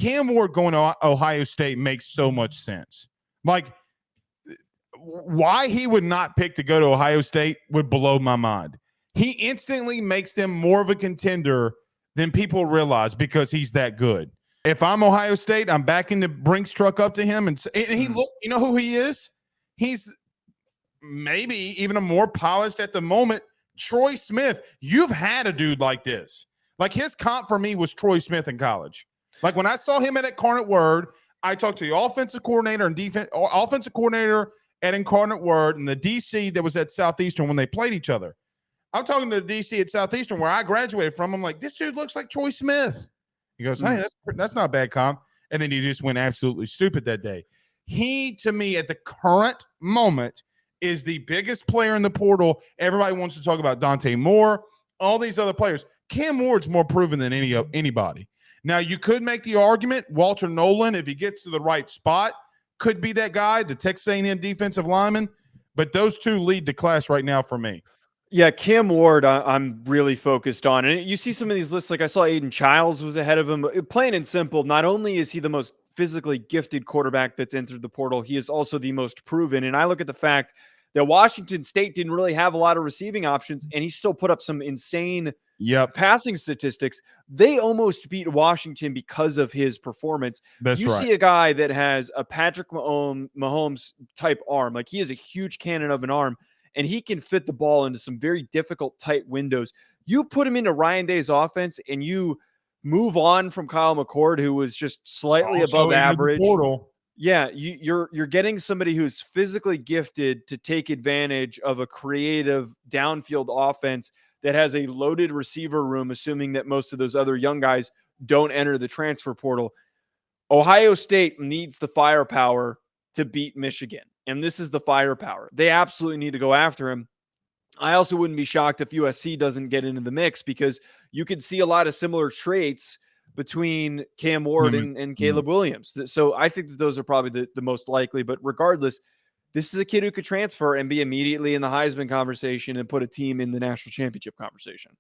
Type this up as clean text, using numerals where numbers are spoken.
Cam Ward going to Ohio State makes so much sense. Like, why he would not pick to go to Ohio State would blow my mind. He instantly makes them more of a contender than people realize because he's that good. If I'm Ohio State, I'm backing the Brinks truck up to him, and he look. You know who he is? He's maybe even a more polished at the moment Troy Smith. You've had a dude like this. Like, his comp for me was Troy Smith in college. Like, when I saw him at Incarnate Word, I talked to the offensive coordinator at Incarnate Word and the DC that was at Southeastern when they played each other. I'm talking to the DC at Southeastern where I graduated from. I'm like, this dude looks like Troy Smith. He goes, hey, that's not a bad comp. And then he just went absolutely stupid that day. He, to me, at the current moment, is the biggest player in the portal. Everybody wants to talk about Dante Moore, all these other players. Cam Ward's more proven than anybody. Now, you could make the argument Walter Nolan, if he gets to the right spot, could be that guy, the Texas A&M defensive lineman. But those two lead the class right now for me. Yeah, Cam Ward, I'm really focused on. And you see some of these lists, like I saw Aiden Childs was ahead of him. Plain and simple, not only is he the most physically gifted quarterback that's entered the portal, he is also the most proven. And I look at the fact that Washington State didn't really have a lot of receiving options, and he still put up some insane passing statistics. They almost beat Washington because of his performance. You see a guy that has a Patrick Mahomes type arm. Like, he is a huge cannon of an arm, and he can fit the ball into some very difficult, tight windows. You put him into Ryan Day's offense, and you move on from Kyle McCord, who was just slightly above average. Yeah, you're getting somebody who's physically gifted to take advantage of a creative downfield offense that has a loaded receiver room, assuming that most of those other young guys don't enter the transfer portal. Ohio State needs the firepower to beat Michigan. And this is the firepower. They absolutely need to go after him. I also wouldn't be shocked if USC doesn't get into the mix, because you could see a lot of similar traits between Cam Ward and Caleb Williams. So I think that those are probably the most likely. But regardless, this is a kid who could transfer and be immediately in the Heisman conversation and put a team in the national championship conversation.